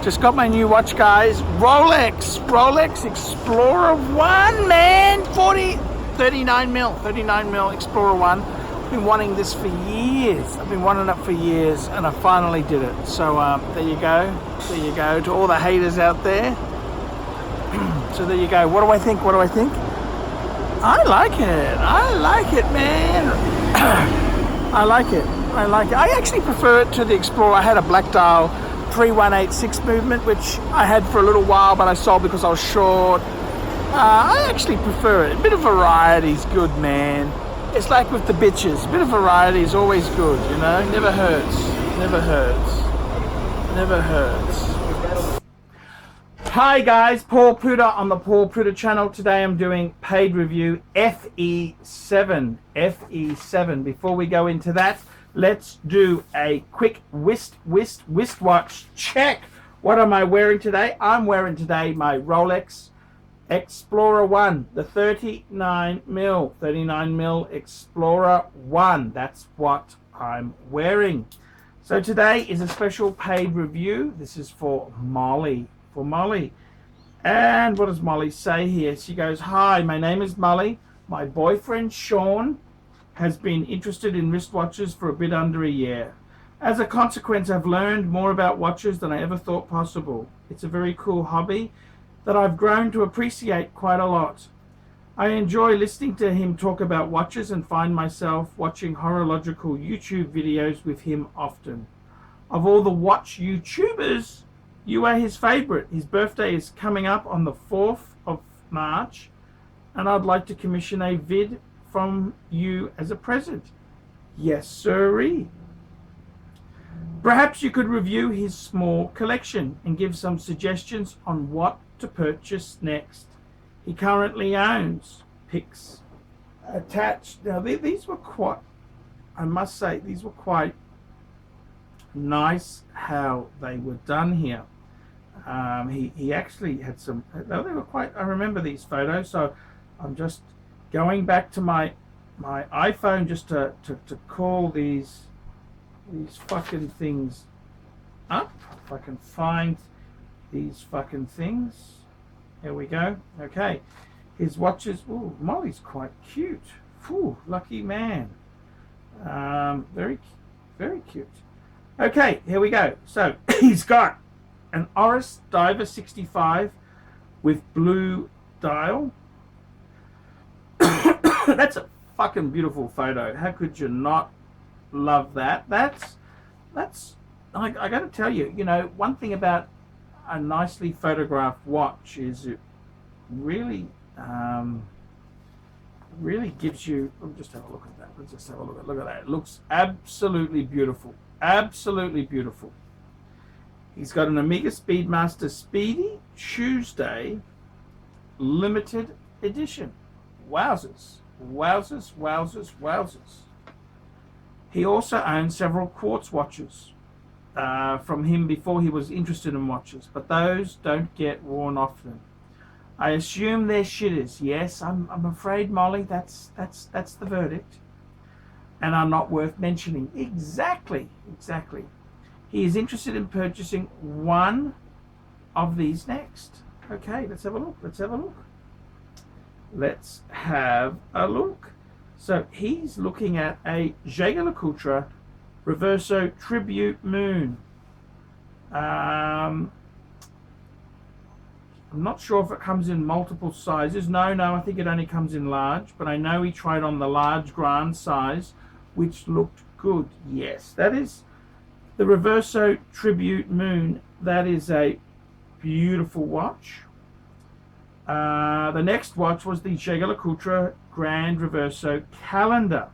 Just got my new watch, guys. Rolex Explorer 1, man. 39 mil Explorer 1. I've been wanting this for years. I've been wanting it for years, and I finally did it. So there you go. There you go. To all the haters out there. So there you go. What do I think? I like it, man. I like it. I actually prefer it to the Explorer. I had a black dial 3186 movement, which I had for a little while, but I sold because I was short. I actually prefer it. A bit of variety is good, man. It's like with the bitches. A bit of variety is always good, you know? Never hurts. Hi guys, Paul Pluta on the Paul Pluta channel. Today I'm doing paid review FE7. Before we go into that, let's do a quick wristwatch check. What am I wearing today? I'm wearing today my Rolex Explorer 1, the 39 mil Explorer 1. That's what I'm wearing. So today is a special paid review. This is for Molly. And what does Molly say here? She goes, "Hi, my name is Molly. My boyfriend Sean has been interested in wristwatches for a bit under a year. As a consequence, I've learned more about watches than I ever thought possible. It's a very cool hobby that I've grown to appreciate quite a lot. I enjoy listening to him talk about watches and find myself watching horological YouTube videos with him often. Of all the watch YouTubers, you are his favorite. His birthday is coming up on the 4th of March, and I'd like to commission a vid from you as a present." Yes, sirree. "Perhaps you could review his small collection and give some suggestions on what to purchase next. He currently owns pics attached." Now these were quite, I must say, these were quite nice how they were done here. He actually had some, they were quite, I remember these photos, so I'm just going back to my iPhone just to call these fucking things up. If I can find these fucking things. Here we go. Okay. His watches. Ooh, Molly's quite cute. Ooh, lucky man. Very cute. Okay, here we go. So he's got an Oris Diver 65 with blue dial. That's a fucking beautiful photo. How could you not love that? That's I gotta tell you, you know, one thing about a nicely photographed watch is it really gives you, let's just have a look at that. Look at that. It looks absolutely beautiful. He's got an Omega Speedmaster Speedy Tuesday limited edition. Wowzers. He also owns several quartz watches from him before he was interested in watches, but those don't get worn often. I assume they're shitters. Yes, I'm afraid, Molly, that's the verdict, and are not worth mentioning. Exactly. He is interested in purchasing one of these next. Okay, let's have a look. So he's looking at a Jaeger-LeCoultre Reverso Tribute Moon. I'm not sure if it comes in multiple sizes. No, I think it only comes in large, but I know he tried on the large grand size, which looked good. Yes, that is the Reverso Tribute Moon. That is a beautiful watch. The next watch was the Jaeger-LeCoultre Grand Reverso Calendar.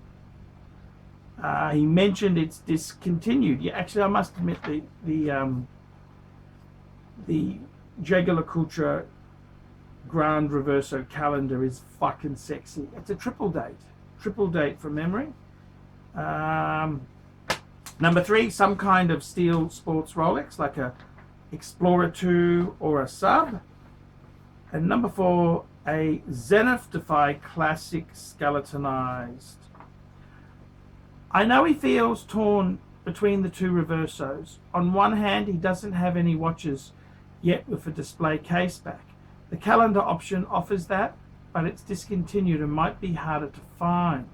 He mentioned it's discontinued. Yeah, actually, I must admit the Jaeger-LeCoultre Grand Reverso Calendar is fucking sexy. It's a triple date from memory. Number 3, some kind of steel sports Rolex, like a Explorer 2 or a sub. And number 4, a Zenith Defy Classic skeletonized. I know he feels torn between the two Reversos. On one hand, he doesn't have any watches yet with a display case back. The calendar option offers that, but it's discontinued and might be harder to find.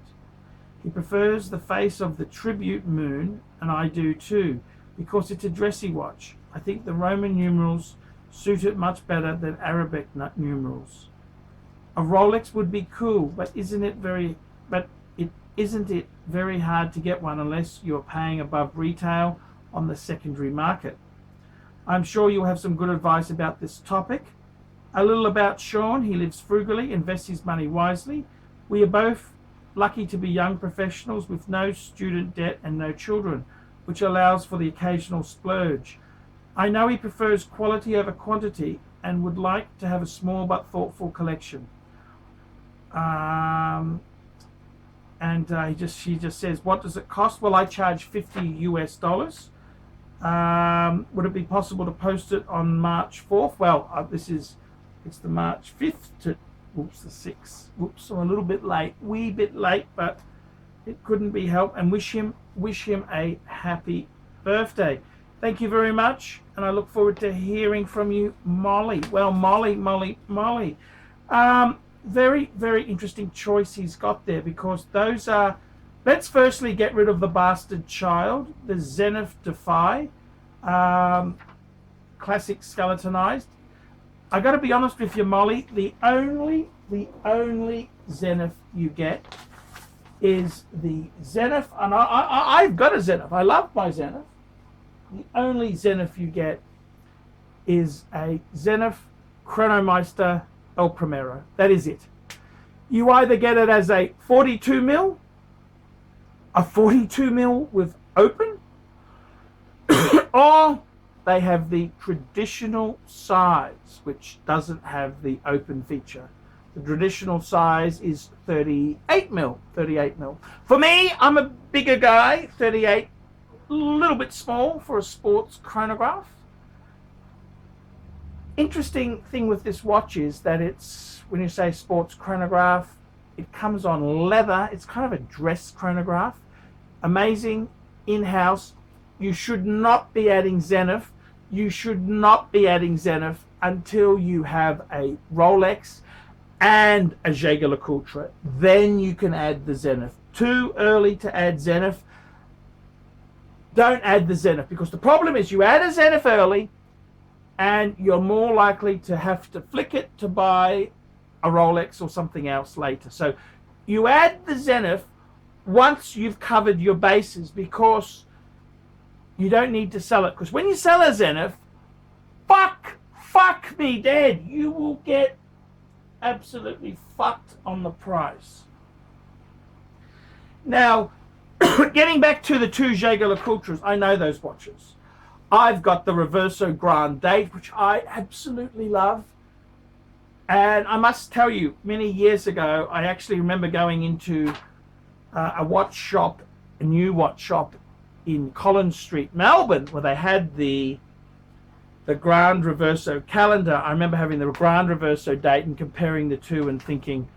He prefers the face of the tribute moon, and I do too, because it's a dressy watch. I think the Roman numerals suit it much better than Arabic numerals. A Rolex would be cool, but isn't it very hard to get one unless you're paying above retail on the secondary market? I'm sure you'll have some good advice about this topic. A little about Sean. He lives frugally, invests his money wisely. We are both lucky to be young professionals with no student debt and no children, which allows for the occasional splurge. I know he prefers quality over quantity and would like to have a small but thoughtful collection. She just says, what does it cost? Well, I charge $50 US. Would it be possible to post it on March 4th? Well, it's the March 5th to, the 6th. Whoops, I'm a little bit late, wee bit late, but it couldn't be helped. And wish him a happy birthday. Thank you very much, and I look forward to hearing from you, Molly. Well, Molly. Very, very interesting choice he's got there, because those are... Let's firstly get rid of the Bastard Child, the Zenith Defy, classic skeletonized. I got to be honest with you, Molly. The only Zenith you get is the Zenith, and I've got a Zenith. I love my Zenith. The only Zenith you get is a Zenith Chronomeister El Primero. That is it. You either get it as a 42 mil, a 42 mil with open, or they have the traditional size, which doesn't have the open feature. The traditional size is 38 mil. For me, I'm a bigger guy. 38, a little bit small for a sports chronograph. Interesting thing with this watch is that it's, when you say sports chronograph, it comes on leather. It's kind of a dress chronograph. Amazing, in-house. You should not be adding Zenith. You should not be adding Zenith until you have a Rolex and a ArchieLuxury. Then you can add the Zenith. Too early to add Zenith. Don't add the Zenith, because the problem is you add a Zenith early and you're more likely to have to flick it to buy a Rolex or something else later. So you add the Zenith once you've covered your bases, because you don't need to sell it. Because when you sell a Zenith, fuck me dead, you will get absolutely fucked on the price. Now, getting back to the two ArchieLuxuries, I know those watches. I've got the Reverso Grand Date, which I absolutely love. And I must tell you, many years ago, I actually remember going into a watch shop, a new watch shop in Collins Street, Melbourne, where they had the Grand Reverso calendar. I remember having the Grand Reverso Date and comparing the two and thinking,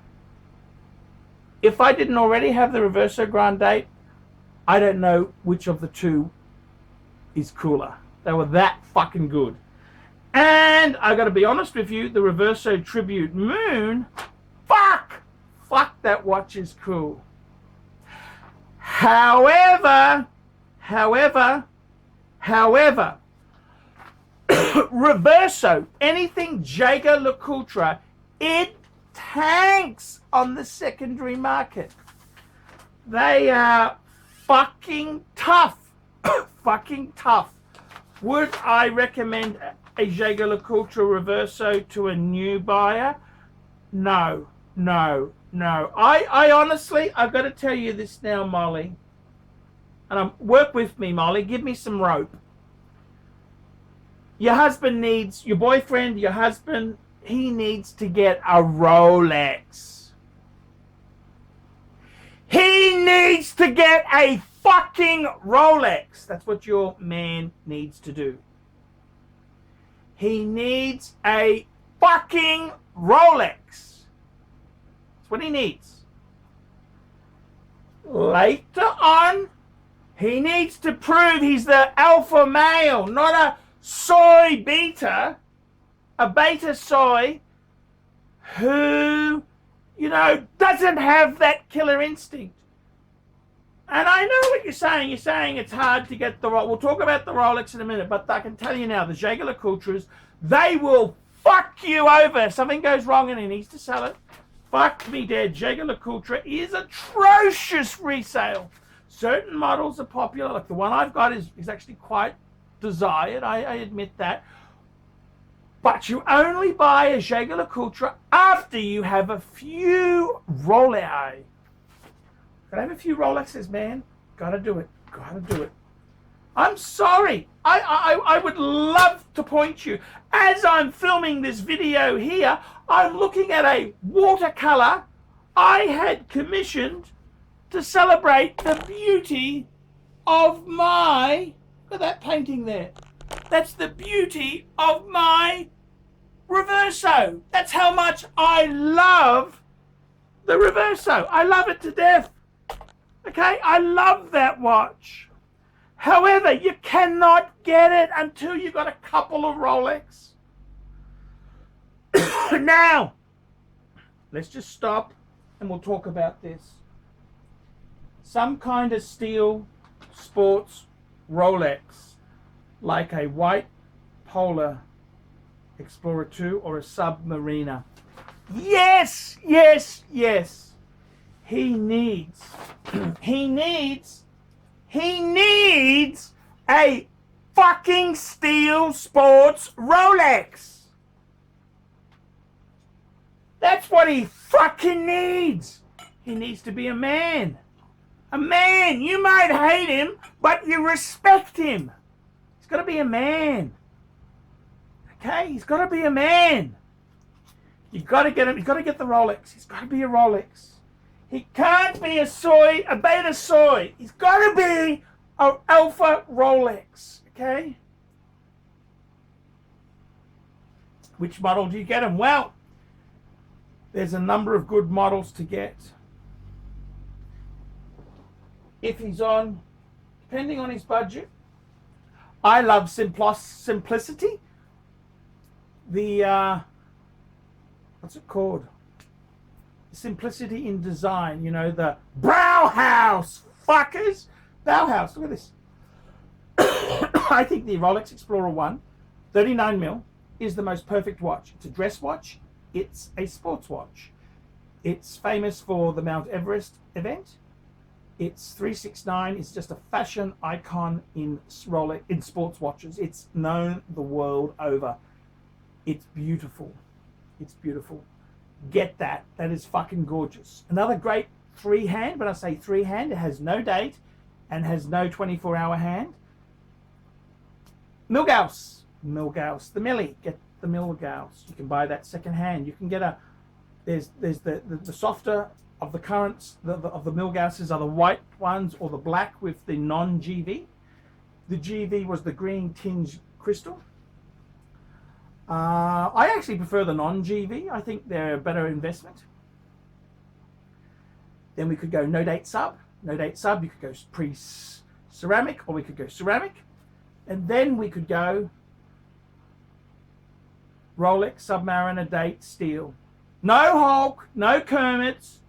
if I didn't already have the Reverso Grand Date, I don't know which of the two is cooler. They were that fucking good. And I got to be honest with you, the Reverso Tribute Moon, fuck, that watch is cool. However, Reverso, anything ArchieLuxury, it tanks on the secondary market. They are fucking tough. Would I recommend a ArchieLuxury Reverso to a new buyer? No. I honestly, I've got to tell you this now, Molly. And work with me, Molly. Give me some rope. Your husband needs, your boyfriend, your husband, he needs to get a Rolex. He needs to get a fucking Rolex. That's what your man needs to do. He needs a fucking Rolex. That's what he needs. Later on, he needs to prove he's the alpha male, not a soy beta. a beta soy who, you know, doesn't have that killer instinct. And I know what you're saying. You're saying it's hard to get the Rolex. We'll talk about the Rolex in a minute, but I can tell you now, the ArchieLuxury, they will fuck you over. If something goes wrong and he needs to sell it, fuck me dead. ArchieLuxury is atrocious resale. Certain models are popular, like the one I've got is actually quite desired, I admit that. But you only buy a ArchieLuxury after you have a few Rolex. Gotta have a few Rolexes, man. Gotta do it. Gotta do it. I'm sorry. I would love to point you. As I'm filming this video here, I'm looking at a watercolor I had commissioned to celebrate the beauty of my... Look at that painting there. That's the beauty of my Reverso. That's how much I love the Reverso. I love it to death. Okay, I love that watch. However, you cannot get it until you've got a couple of Rolex. Now, let's just stop and we'll talk about this. Some kind of steel sports Rolex, like a white Polar Explorer 2 or a Submariner. Yes, yes, yes. He needs a fucking steel sports Rolex. That's what he fucking needs. He needs to be a man. A man. You might hate him, but you respect him. He's got to be a man. Okay? He's got to be a man. You've got to get him. You've got to get the Rolex. He's got to be a Rolex. He can't be a soy, a beta soy. He's got to be an alpha Rolex. Okay? Which model do you get him? Well, there's a number of good models to get. If he's on, depending on his budget. I love simplicity. The, what's it called? Simplicity in design. You know, the Bauhaus fuckers. Bauhaus, look at this. I think the Rolex Explorer 1, 39mm, is the most perfect watch. It's a dress watch. It's a sports watch. It's famous for the Mount Everest event. It's 369. It's just a fashion icon in Rolex, in sports watches. It's known the world over. It's beautiful. It's beautiful. Get that. That is fucking gorgeous. Another great three hand. When I say three hand, it has no date and has no 24-hour hand. Milgauss. The Millie. Get the Milgauss. You can buy that second hand. You can get a... There's the softer of the currents of the Milgausses are the white ones or the black with the non-GV. The GV was the green tinge crystal. I actually prefer the non-GV. I think they're a better investment. Then we could go no date sub. No date sub, you could go pre-ceramic or we could go ceramic. And then we could go Rolex Submariner date steel. No Hulk, no Kermits,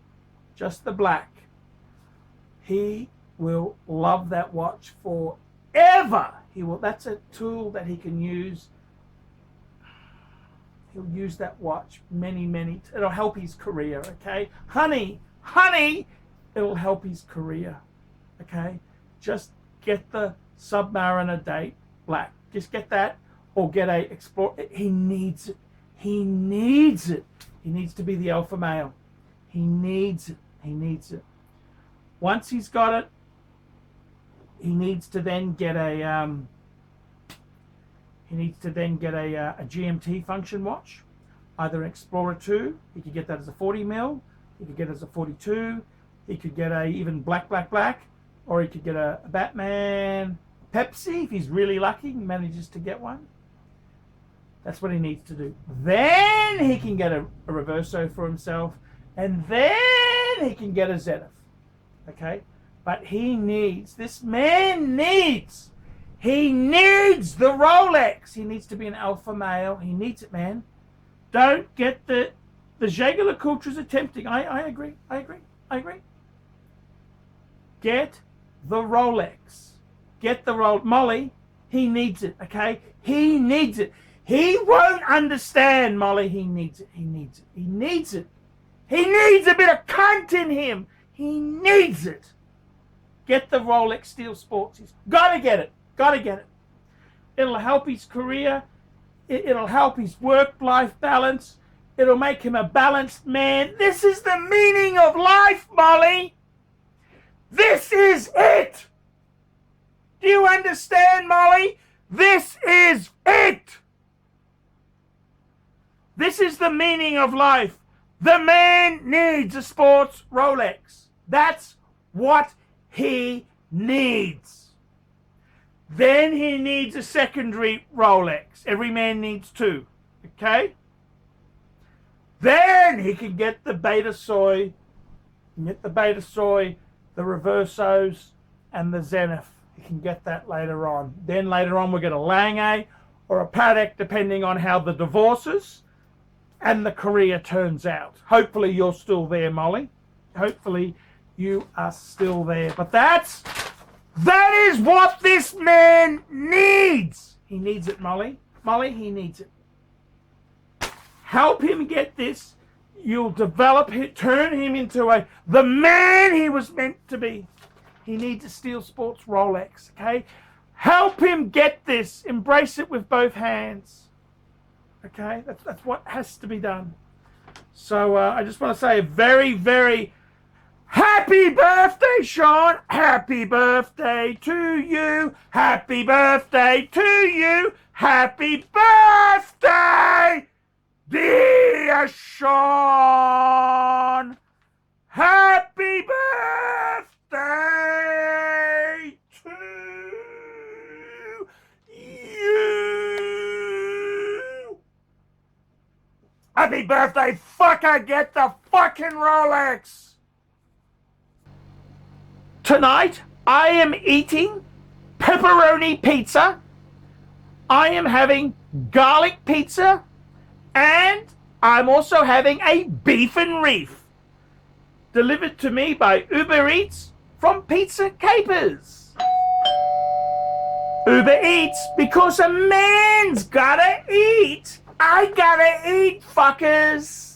just the black. He will love that watch forever. He will. That's a tool that he can use. He'll use that watch many. It'll help his career, okay? Honey, it'll help his career, okay? Just get the Submariner date black. Just get that or get a Explorer. He needs it. He needs it. He needs to be the alpha male. He needs it. He needs it. Once he's got it, he needs to then get a GMT function watch, either an Explorer 2. He could get that as a 40mm. He could get it as a 42. He could get a even black, or he could get a Batman Pepsi if he's really lucky and manages to get one. That's what he needs to do. Then he can get a Reverso for himself, and then he can get a Zenith. Okay? But he needs, this man needs, He needs the Rolex. He needs to be an alpha male. He needs it, man. Don't get the jugular cultures are tempting. I agree. Get the Rolex. Get the Molly, he needs it, okay? He needs it. He won't understand, Molly. He needs it. He needs it. He needs it. He needs a bit of cunt in him. He needs it. Get the Rolex Steel Sports. He's got to get it. Got to get it. It'll help his career. It'll help his work-life balance. It'll make him a balanced man. This is the meaning of life, Molly. This is it. Do you understand, Molly? This is it. This is the meaning of life. The man needs a sports Rolex. That's what he needs. Then he needs a secondary Rolex. Every man needs two. Okay? Then he can get the Beta Soy, the Reversos, and the Zenith. You can get that later on. Then later on we'll get a Lange or a Patek, depending on how the divorces and the career turns out. Hopefully you're still there, Molly. Hopefully you are still there. But that is what this man needs. He needs it, Molly. Molly, he needs it. Help him get this. You'll develop it, turn him into the man he was meant to be. He needs a Steel Sports Rolex, okay? Help him get this. Embrace it with both hands. Okay? That's what has to be done. So I just want to say a very, very happy birthday, Sean. Happy birthday to you. Happy birthday to you. Happy birthday, dear Sean. Happy birthday to you. Happy birthday, fucker. Get the fucking Rolex. Tonight, I am eating pepperoni pizza. I am having garlic pizza. And I'm also having a beef and reef. Delivered to me by Uber Eats from Pizza Capers. Uber Eats, because a man's gotta eat. I gotta eat, fuckers.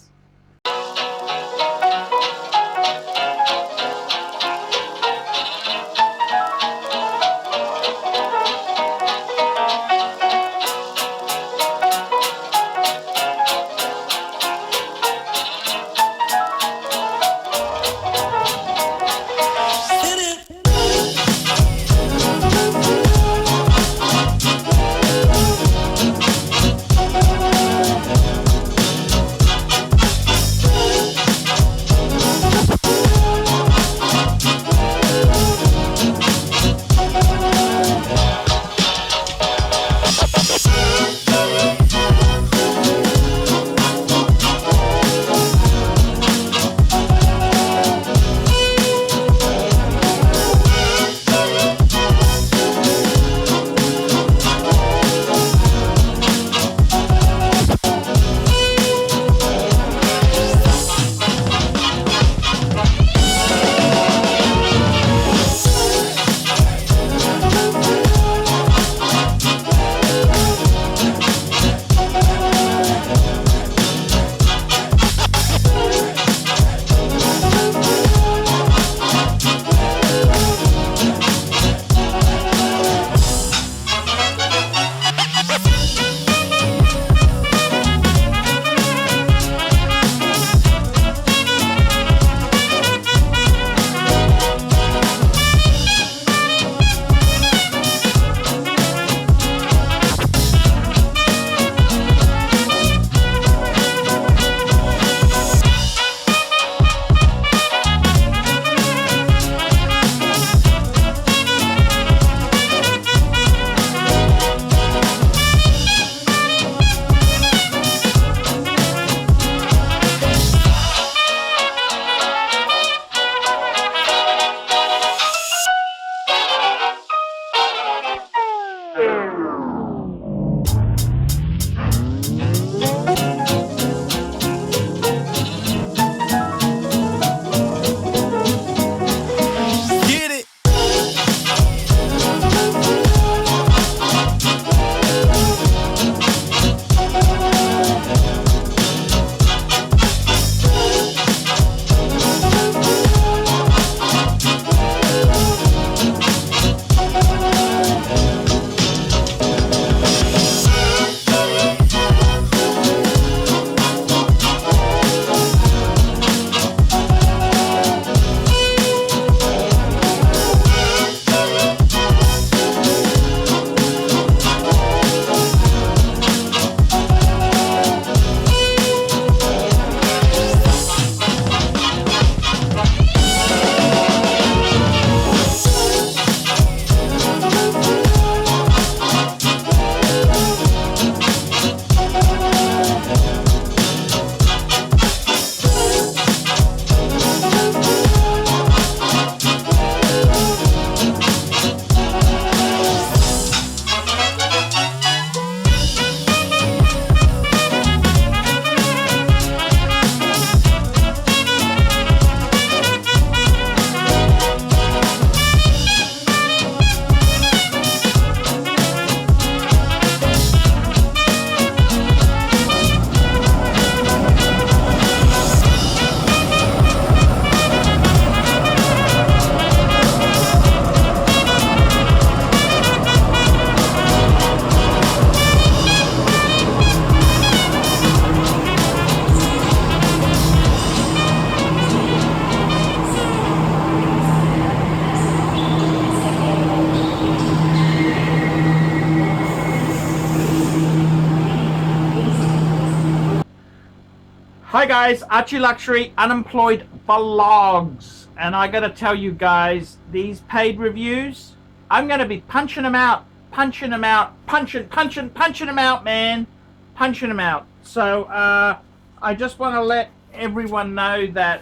Hi guys, Archie Luxury Unemployed Vlogs, and I gotta tell you guys, these paid reviews, I'm gonna be punching them out, punching them out, punching them out, man, punching them out. So I just want to let everyone know that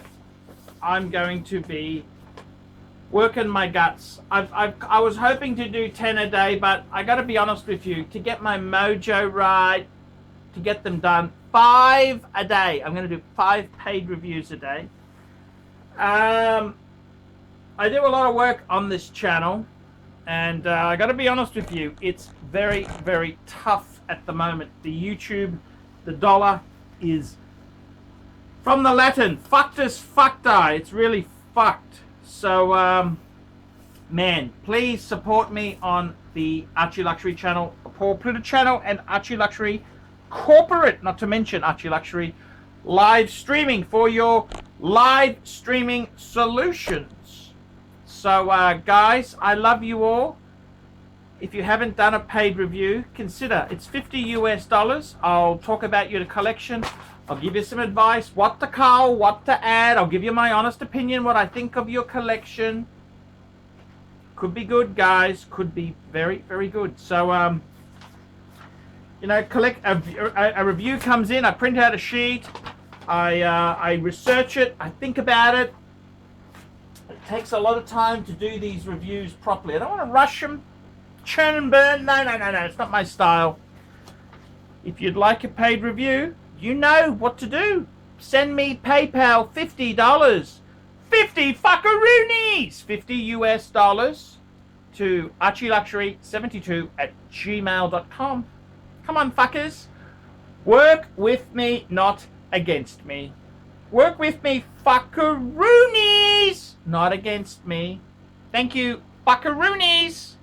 I'm going to be working my guts. I was hoping to do 10 a day, but I gotta be honest with you, to get my mojo right, to get them done, 5 a day. I'm going to do 5 paid reviews a day. I do a lot of work on this channel, and I got to be honest with you, it's very, very tough at the moment. The YouTube, the dollar is from the Latin fuctus fucti. It's really fucked. So man, please support me on the Archie Luxury channel, Paul Pluta channel, and Archie Luxury Corporate, not to mention Archie Luxury live streaming for your live streaming solutions. So guys, I love you all. If you haven't done a paid review, consider. It's $50 US. I'll talk about your collection. I'll give you some advice, what to cull, what to add. I'll give you my honest opinion, what I think of your collection. Could be good, guys. Could be very, very good. So you know, collect a review comes in, I print out a sheet, I research it, I think about it. It takes a lot of time to do these reviews properly. I don't want to rush them, churn and burn. No, it's not my style. If you'd like a paid review, you know what to do. Send me PayPal $50. 50 fuckaroonies! $50 US to ArchieLuxury72@gmail.com. Come on, fuckers. Work with me, not against me. Work with me, fuckaroonies, not against me. Thank you, fuckaroonies.